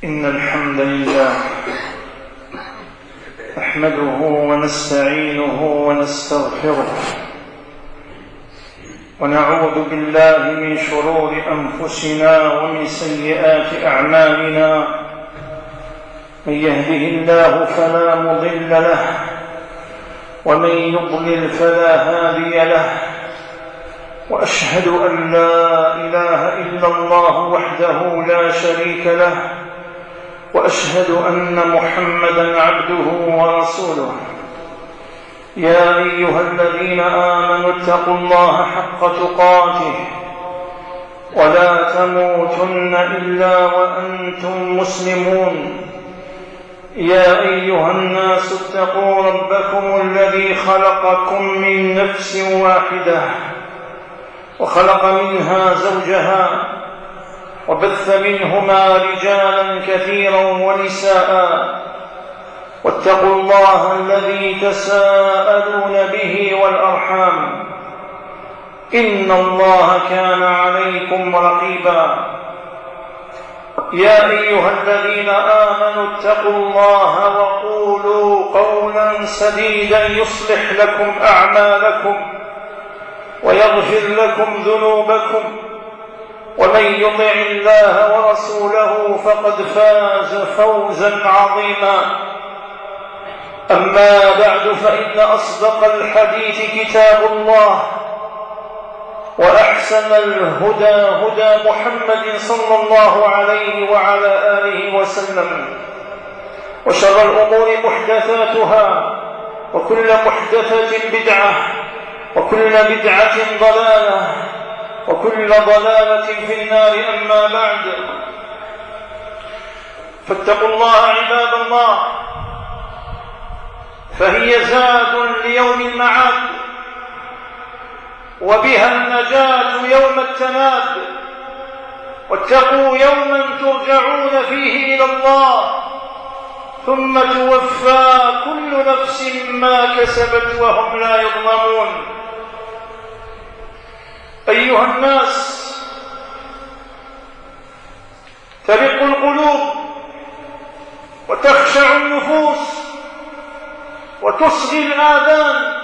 إن الحمد لله نحمده ونستعينه ونستغفره ونعوذ بالله من شرور أنفسنا ومن سيئات أعمالنا. من يهده الله فلا مضل له ومن يضلل فلا هادي له، وأشهد أن لا إله إلا الله وحده لا شريك له، وأشهد أن محمدًا عبده ورسوله. يا أيها الذين آمنوا اتقوا الله حق تقاته ولا تموتن إلا وأنتم مسلمون. يا أيها الناس اتقوا ربكم الذي خلقكم من نفس واحدة وخلق منها زوجها وبث منهما رجالا كثيرا ونساء، واتقوا الله الذي تساءلون به والأرحام، إن الله كان عليكم رقيبا. يا أيها الذين آمنوا اتقوا الله وقولوا قولا سديدا يصلح لكم أعمالكم ويغفر لكم ذنوبكم، ومن يطع الله ورسوله فقد فاز فوزا عظيما. أما بعد، فإن أصدق الحديث كتاب الله، وأحسن الهدى هدى محمد صلى الله عليه وعلى آله وسلم، وشر الأمور محدثاتها، وكل محدثة بدعة، وكل بدعة ضلالة، وكل ضلالة في النار. أما بعد، فاتقوا الله عباد الله، فهي زاد ليوم المعاد، وبها النجاة يوم التناد. واتقوا يوما ترجعون فيه إلى الله، ثم توفى كل نفس ما كسبت وهم لا يظلمون. أيها الناس، ترق القلوب وتخشع النفوس وتصغي الآذان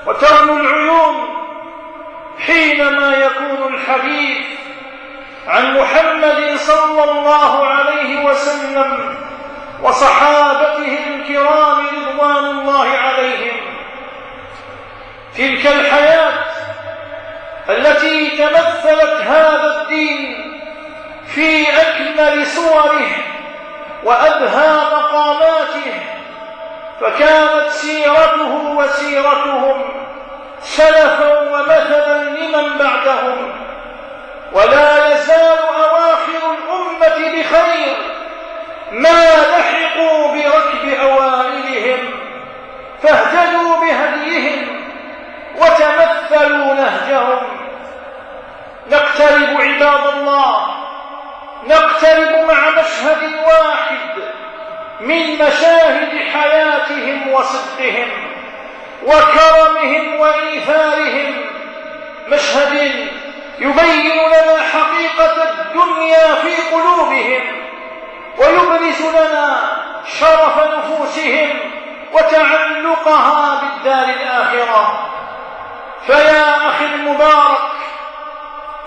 وترنو العيون حينما يكون الحديث عن محمد صلى الله عليه وسلم وصحابته الكرام رضوان الله عليهم. تلك الحياة التي تمثلت هذا الدين في أكمل صوره وأبهى مقاماته، فكانت سيرته وسيرتهم سلفا ومثلا لمن بعدهم. ولا يزال أواخر الأمة بخير ما لحقوا بركب أوائلهم، فاهتدوا بهديهم وتمثلوا نهجهم. نقترب عباد الله، نقترب مع مشهد واحد من مشاهد حياتهم وصدقهم وكرمهم وإيثارهم، مشهد يبين لنا حقيقة الدنيا في قلوبهم، ويبرز لنا شرف نفوسهم وتعلقها بالدار الآخرة. فيا أخي المبارك،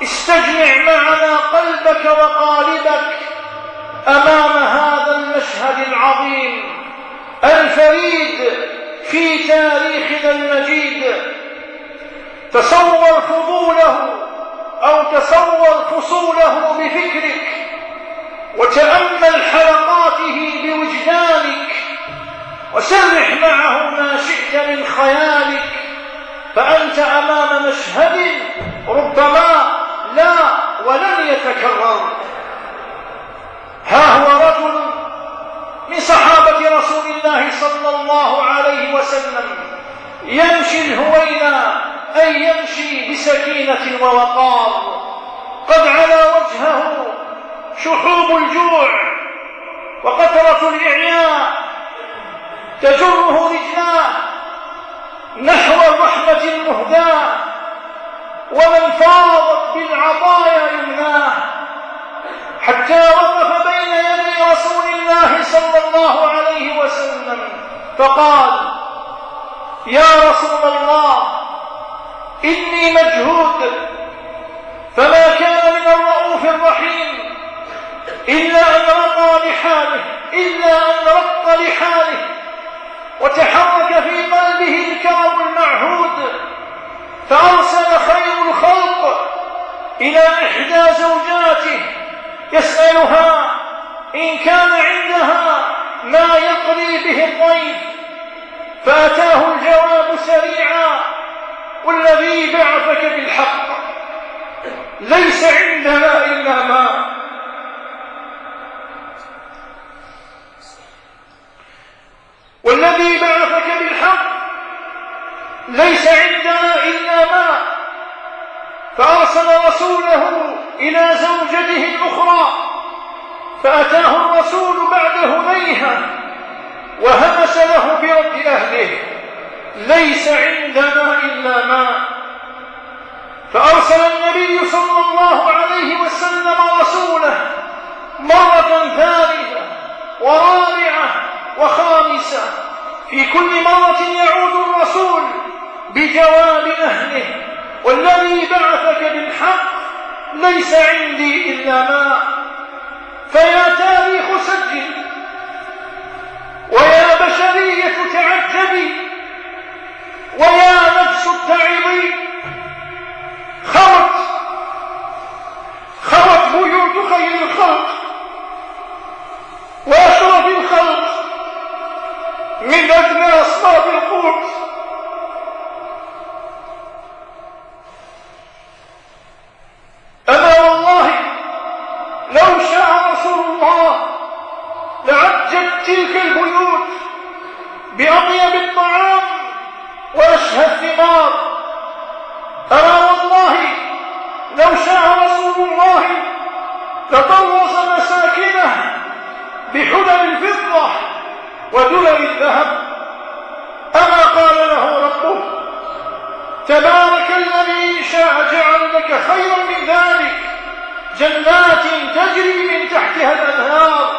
استجمع معنا قلبك وقالبك أمام هذا المشهد العظيم الفريد في تاريخنا المجيد. تصور فضوله أو تصور فصوله بفكرك، وتأمل حلقاته بوجدانك، وسرح معه ما شئت من خيالك، فأنت أمام مشهد ربما لا ولن يتكرر. ها هو رجل من صحابة رسول الله صلى الله عليه وسلم يمشي الهوينا، أي يمشي بسكينة ووقار، قد على وجهه شحوب الجوع وقطرة الإعياء تجره رجلاه نحو الرحمة المهداة، ومن فاضت بالعطايا يمناه، حتى وقف بين يدي الله عليه وسلم فقال: يا رسول الله، إني مجهود، فما كان من الرؤوف الرحيم إلا أن رق لحاله وتحرك في قلبه الكرم المعهود، فأرسل خير الخلق إلى إحدى زوجاته يسألها إن كان عندها ما يقضي به الضيف، فأتاه الجواب سريعا: والذي بعثك بالحق ليس عندنا إلا ماء. والذي بعثك بالحق ليس عندنا إلا ماء. فأرسل رسوله إلى زوجته الأخرى، فأتاه الرسول بعد هنيهة وهمس له برد أهله: ليس عندنا إلا ماء. فأرسل النبي صلى الله عليه وسلم رسوله مرة ثالثة ورابعة وخامسة، في كل مرة يعود الرسول بجواب أهله: والذي بعثك بالحق ليس عندي إلا ماء. فيا تاريخ سجل، ويا بشرية تعجبي، ويا نفس اتعظي. خرت بيوت خير الخلق وأشرف الخلق من أدنى أصحاب القوت. أما والله لو شاء رسول الله لعجت تلك البيوت بأطيب الطعام وأشهى الثمار. أما والله لو شاء رسول الله لطوص مساكنه بحلل الفضة ودلل الذهب. أما قال له ربه: تبارك الذي إن شاء جعل لك خيرا من ذلك جنات تجري من تحتها الأنهار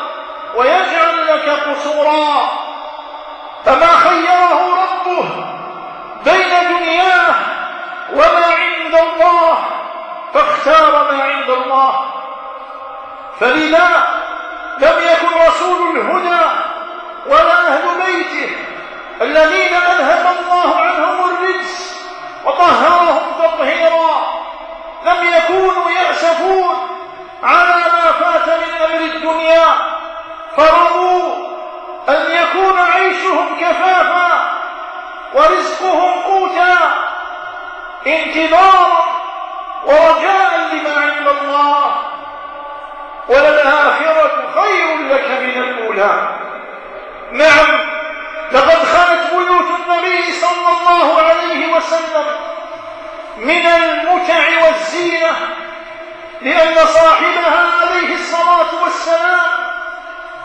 ويجعل لك قصورا. فما خيره ربه بين دنياه وما عند الله، فاختار ما عند الله. فلذا لم يكن رسول الهدى ولا أهل بيته الذين أذهب الله عنهم الرجس وطهرهم تطهيرا لم يكونوا يأسفون على ما فات من أمر الدنيا، فرضوا أن يكون عيشهم كفافا ورزقهم قوتا، انتظارا ورجاء لما عند الله. وللآخرة خير لك من الأولى. نعم، لقد خلت بيوت النبي صلى الله عليه وسلم من المتع والزينة، لأن صاحبها عليه الصلاة والسلام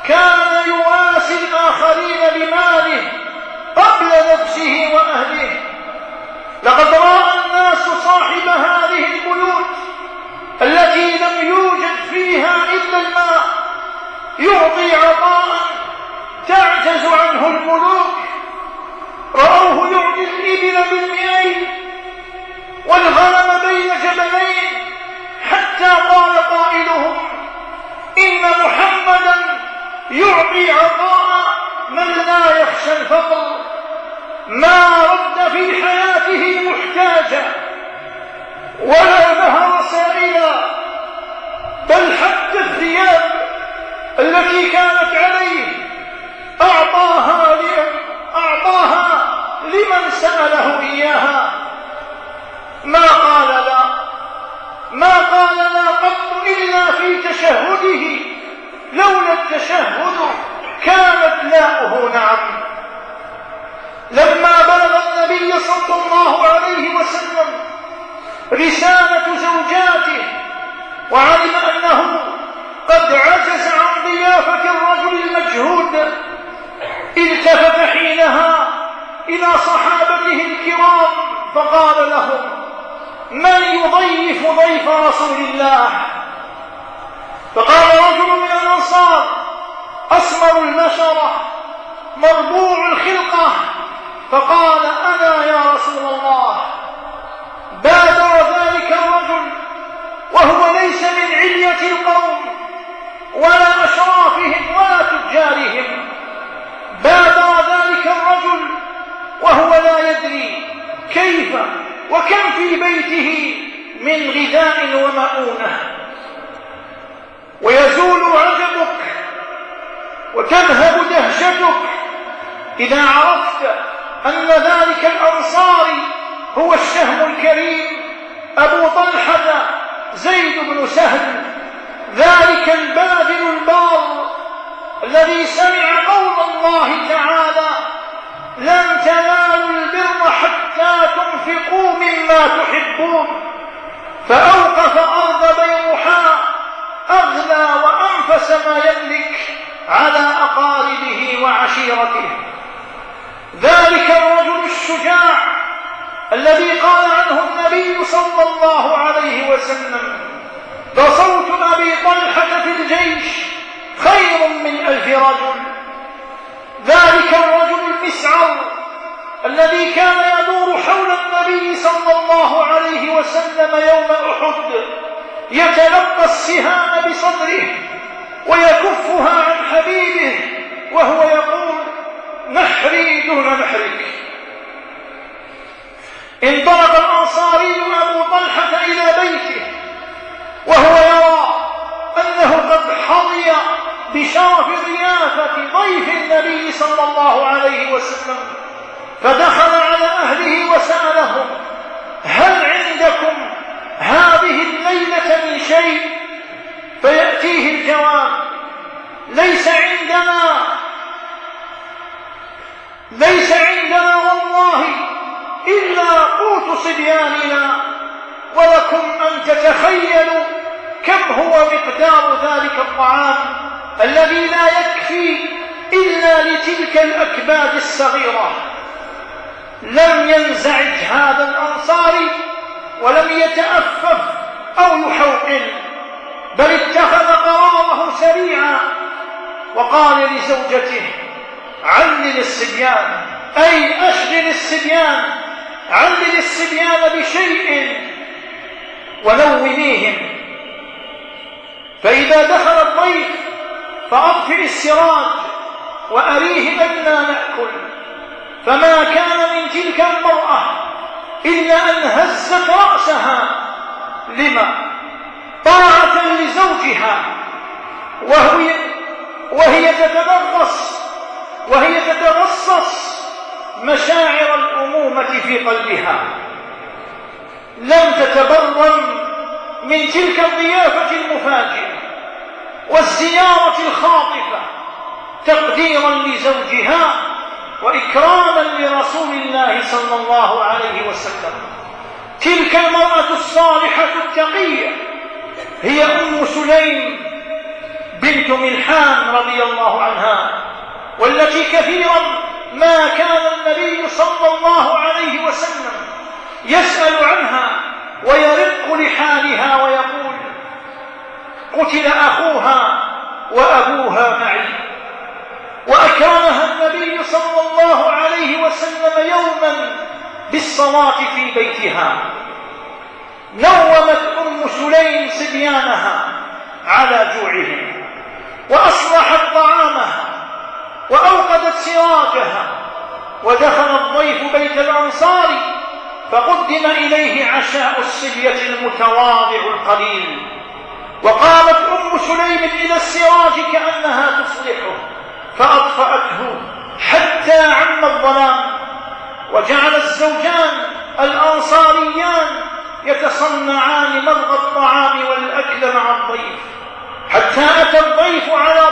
كان يواسي الآخرين بماله قبل نفسه وأهله. لقد رأى الناس صاحب هذه البيوت التي لم يوجد فيها إلا الماء يعطي عطاء تعجز عنه الملوك. رأوه يعطي الإبل بالمئين والغنم بين جبلين، حتى قال قائلهم: إن محمدا يعطي عطاء من لا يخشى الفقر. ما رد في حياته محتاجا ولا نهر سائلا، بل حتى الثياب التي كانت عليه أعطاها لمن سأله إياها. ما قال لا قط إلا في تشهده، لولا التشهد كانت لاؤه نعم. لما بلغ النبي صلى الله عليه وسلم رسالة زوجاته وعلم أنه قد عجز عن ضيافة الرجل المجهود، التفت حينها إلى صحابته الكرام فقال لهم: من يضيف ضيف رسول الله؟ فقال رجل من الأنصار: أسمر البشرة مربوع الخلقة، فقال: أنا يا رسول الله. بادر ذلك الرجل وهو ليس من علية القوم ولا أشرافهم ولا تجارهم، بادر ذلك الرجل وهو لا يدري كيف وكم في بيته من غذاء ومؤونة، ويزول عجبك وتذهب دهشتك إذا عرفت أن ذلك الأنصاري هو الشهم الكريم أبو طلحة زيد بن سهل، ذلك الباذل البار الذي سمع قول الله تعالى: لن تنالوا البر حتى تنفقوا مما تحبون، فأوقف أرض بيروحاء أغلى وأنفس ما يملك على أقاربه وعشيرته. ذلك الرجل الشجاع الذي قال عنه النبي صلى الله عليه وسلم: لصوت أبي طلحة في الجيش خير من 1000 رجل. ذلك الرجل المسعر الذي كان يدور حول النبي صلى الله عليه وسلم يوم أحد يتلقى السهام بصدره ويكفها عن حبيبه وهو يقول: نحري دون نحرك. انطلق الأنصاري أبو طلحة إلى بيته وهو يرى أنه قد حظي بشرف ضيافة ضيف النبي صلى الله عليه وسلم، فدخل على أهله وسألهم: هل عندكم هذه الليلة من شيء؟ فيأتيه الجواب: ليس عندنا والله إلا قوت صبياننا، ولكم أن تتخيلوا كم هو مقدار ذلك الطعام الذي لا يكفي إلا لتلك الأكباد الصغيرة. لم ينزعج هذا الأنصاري ولم يتأفف أو يحوقل، بل اتخذ قراره سريعا وقال لزوجته: علل الصبيان، أي أشغل الصبيان، علل الصبيان بشيء ونوميهم، فإذا دخل الضيف فأطفئ السراج وأريه أنا نأكل. فما كان من تلك المرأة إلا أن هزت رأسها. لما؟ طاعة لزوجها، وهي تترصص مشاعر الأمومة في قلبها. لم تتبرم من تلك الضيافة المفاجئة والزيارة الخاطفة تقديرا لزوجها وإكراما لرسول الله صلى الله عليه وسلم. تلك المرأة الصالحة التقية هي أم سليم بنت ملحان رضي الله عنها، والتي كثيرا ما كان النبي صلى الله عليه وسلم يسأل عنها ويرق لحالها ويقول: قتل أخوها وأبوها معي. وأكرمها النبي صلى الله عليه وسلم يوما بالصلاة في بيتها. نومت أم سليم صبيانها على جوعهم، وأصلحت طعامها، وأوقدت سراجها، ودخل الضيف بيت الأنصار فقدم إليه عشاء الصبية المتواضع القليل، وقامت أم سليم إلى السراج كأنها تصلحه فأطفأته حتى عم الظلام، وجعل الزوجان الأنصاريان يتصنعان مضغ الطعام والأكل مع الضيف، حتى أتى الضيف على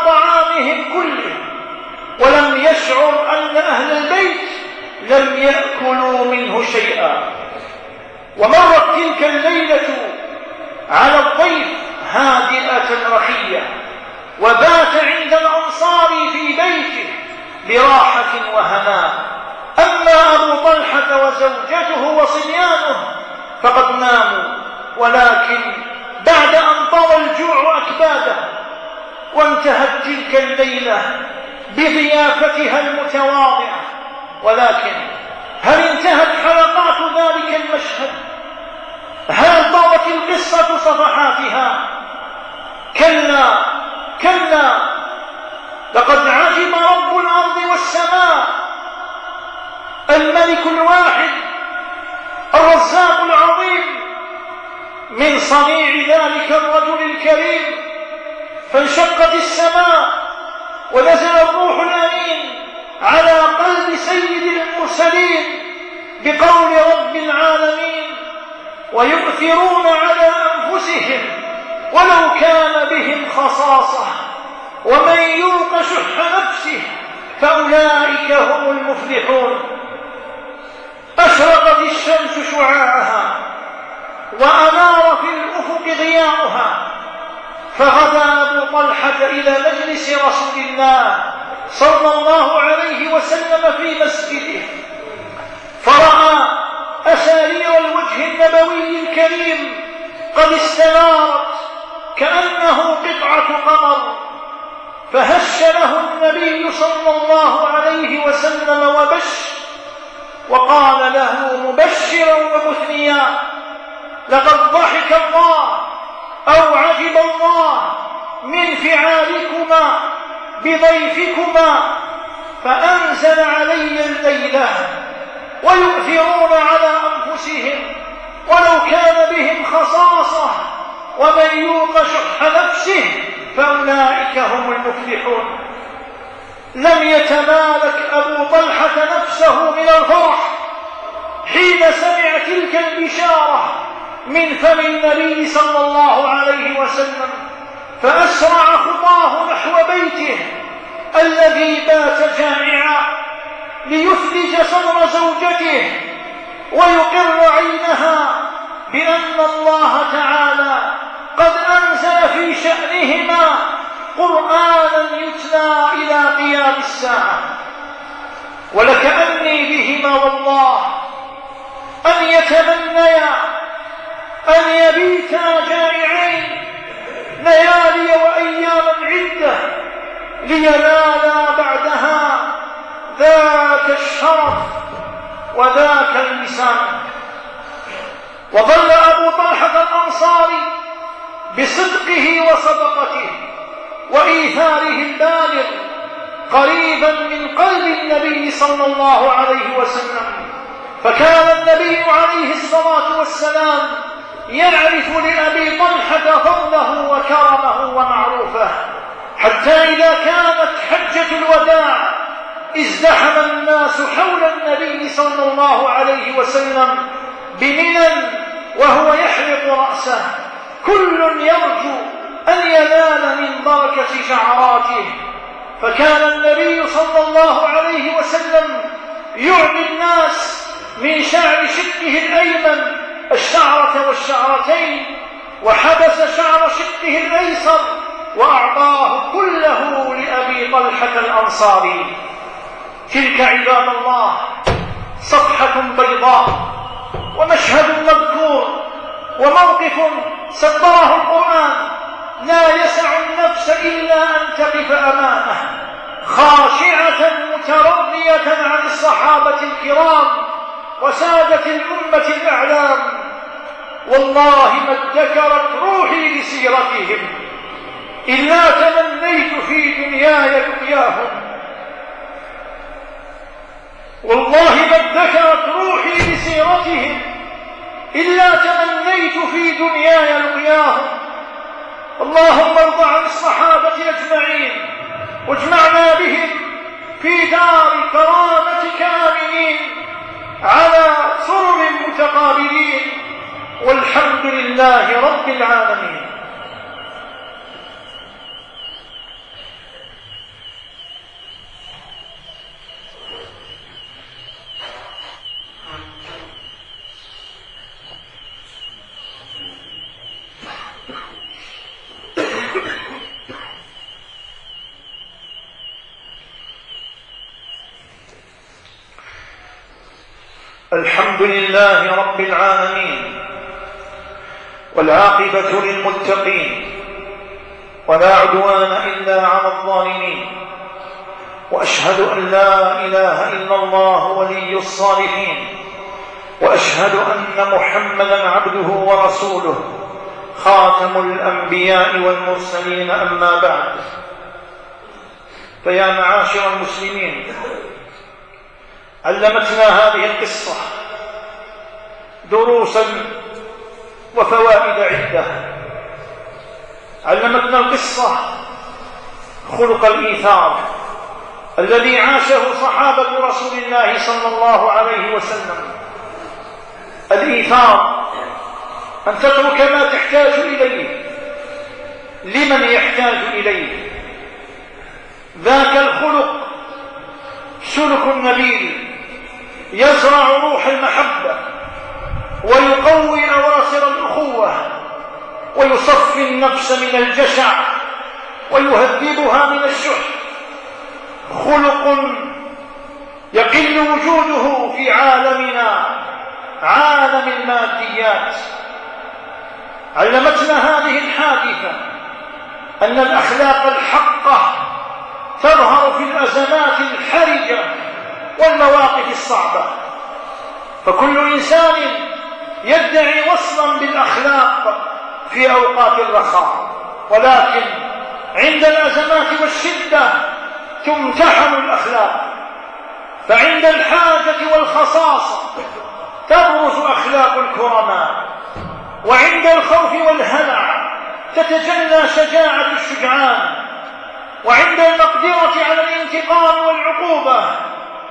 طعامهم كله، ولم يشعر أن أهل البيت لم يأكلوا منه شيئا. ومرت تلك الليلة على الضيف هادئة رخية، وبات عند الأنصار في بيته براحة وهناء. أما أبو طلحة وزوجته وصبيانه فقد ناموا، ولكن بعد أن طوى الجوع أكباده، وانتهت تلك الليلة بضيافتها المتواضعة. ولكن هل انتهت حلقات ذلك المشهد؟ هل طوت القصة صفحاتها؟ كلا كلا، لقد عجب رب الأرض والسماء، الملك الواحد الرزاق العظيم، من صنيع ذلك الرجل الكريم. فانشقت السماء ونزل الروح الأمين على قلب سيد المرسلين بقول رب العالمين: ويؤثرون على أنفسهم ولو كان بهم خصاصة ومن يوق شح نفسه فأولئك هم المفلحون. أشرقت الشمس شعاعها وأنار في الأفق ضياؤها، فغدا أبو طلحة إلى مجلس رسول الله صلى الله عليه وسلم في مسجده، فرأى أسارير الوجه النبوي الكريم قد استنارت كأنه قطعة قمر، فهش له النبي صلى الله عليه وسلم وقال له مبشرا ومثنيا: لقد ضحك الله أو عجب الله من فعالكما بضيفكما، فأنزل علي الليلة: ويؤثرون على أنفسهم ولو كان بهم خصاصة ومن يوق شح نفسه فأولئك هم المفلحون. لم يتمالك أبو طلحة نفسه من الفرح حين سمع تلك البشارة من فم النبي صلى الله عليه وسلم، فأسرع خطاه نحو بيته الذي بات جائعا ليثلج صدر زوجته ويقر عينها بأن الله تعالى قد أنزل في شأنهما قرآنا يتلى إلى قيام الساعة. ولكأني بهما والله أن يتمنيا أن يبيتا جائعين ليالي وأياما عدة لينالا بعدها ذاك الشرف وذاك اللسان. وظل أبو طلحة الأنصاري بصدقه وصدقته وإيثاره البالغ قريبا من قلب النبي صلى الله عليه وسلم، فكان النبي عليه الصلاة والسلام يعرف لأبي طلحة فضله وكرمه ومعروفه، حتى إذا كانت حجة الوداع ازدحم الناس حول النبي صلى الله عليه وسلم بمنى وهو يحلق رأسه، كل يرجو أن ينال من بركة شعراته. فكان النبي صلى الله عليه وسلم يعطي الناس من شعر شقه الأيمن الشعرة والشعرتين، وحبس شعر شقه الأيسر وأعطاه كله لأبي طلحة الأنصاري. تلك عباد الله صفحة بيضاء ومشهد مذكور وموقف سطره القرآن لا يسع النفس إلا أن تقف أمامه خاشعة مترضية عن الصحابة الكرام وسادة الأمة الأعلام. والله ما ادكرت روحي لسيرتهم إلا تمنيت في دنياي لقياهم. والله ما ادكرت روحي لسيرتهم إلا تمنيت في دنياي لقياهم. اللهم ارض عن الصحابة أجمعين واجمعنا بهم في دار كرامتك آمنين على سرر متقابلين، والحمد لله رب العالمين. الحمد لله رب العالمين، والعاقبة للمتقين ولا عدوان إلا على الظالمين، وأشهد أن لا إله إلا الله ولي الصالحين، وأشهد أن محمدا عبده ورسوله خاتم الأنبياء والمرسلين. أما بعد، فيا معاشر المسلمين، علمتنا هذه القصة دروسا وفوائد عدة. علمتنا القصة خلق الإيثار الذي عاشه صحابة رسول الله صلى الله عليه وسلم. الإيثار أن تترك ما تحتاج إليه لمن يحتاج إليه. ذاك الخلق سلك نبيل يزرع روح المحبة ويقوي أواصر الأخوة ويصفي النفس من الجشع ويهذبها من الشح. خلق يقل وجوده في عالمنا، عالم الماديات. علمتنا هذه الحادثة أن الأخلاق الحقة تظهر في الأزمات الحرجة والمواقف الصعبة، فكل إنسان يدعي وصلا بالأخلاق في أوقات الرخاء، ولكن عند الأزمات والشدة تمتحن الأخلاق، فعند الحاجة والخصاصة تبرز أخلاق الكرماء، وعند الخوف والهلع تتجلى شجاعة الشجعان، وعند المقدرة على الانتقام والعقوبة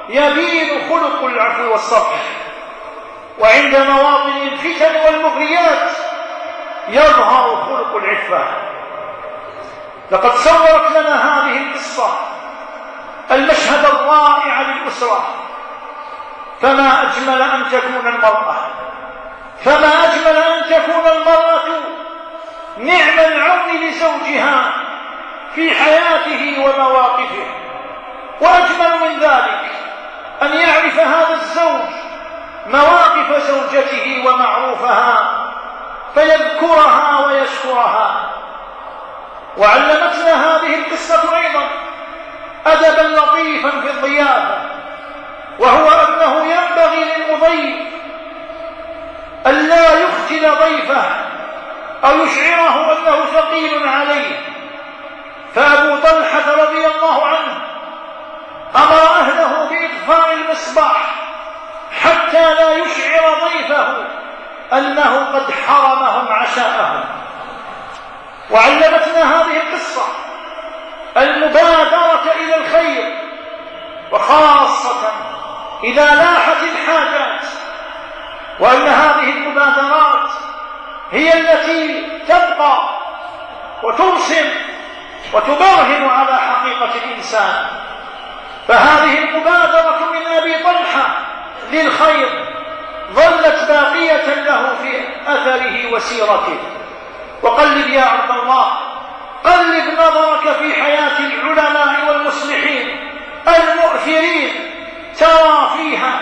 يبين خلق العفو والصفح، وعند مواطن الفتن والمغريات يظهر خلق العفة. لقد صورت لنا هذه القصة المشهد الرائع للأسرة، فما أجمل أن تكون المرأة، فما أجمل أن تكون المرأة نعم العون لزوجها في حياته ومواقفه، وأجمل من ذلك أن يعرف هذا الزوج مواقف زوجته ومعروفها فيذكرها ويشكرها. وعلمتنا هذه القصة أيضا أدبا لطيفا في الضيافة، وهو أنه ينبغي للمضيف ألا يختل ضيفه أو يشعره أنه ثقيل عليه. فأبو طلحة رضي الله عنه أمر أهله بإطفاء المصباح حتى لا يشعر ضيفه أنه قد حرمهم عشاءهم. وعلمتنا هذه القصة المبادرة إلى الخير، وخاصة إذا لاحت الحاجات، وأن هذه المبادرات هي التي تبقى وترسم وتبرهن على حقيقة الإنسان. فهذه المبادرة من أبي طلحة للخير ظلت باقية له في أثره وسيرته. وقلب يا عبد الله، قلب نظرك في حياة العلماء والمصلحين المؤثرين، ترى فيها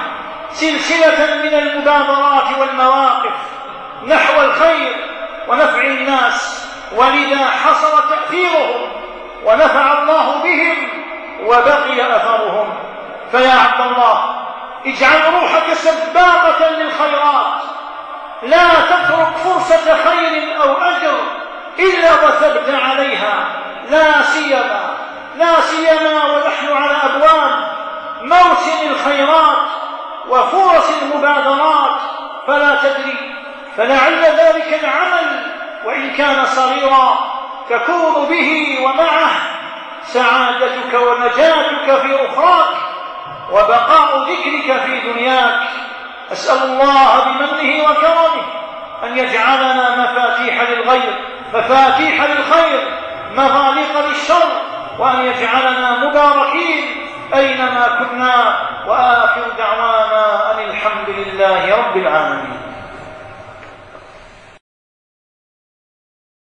سلسلة من المبادرات والمواقف نحو الخير ونفع الناس، ولذا حصل تأثيرهم ونفع الله بهم وبقي أثرهم. فيا عبد الله، اجعل روحك سباقة للخيرات، لا تترك فرصة خير أو أجر إلا وثبت عليها، لا سيما ونحن على أبواب موسم الخيرات وفرص المبادرات، فلا تدري، فلعل ذلك العمل وإن كان صغيرا تكون به ومعه سعادتك ونجاتك في أخراك وبقاء ذكرك في دنياك. أسأل الله بمنه وكرمه أن يجعلنا مفاتيح للخير مغاليق للشر، وأن يجعلنا مباركين أينما كنا، وآخر دعوانا أن الحمد لله رب العالمين.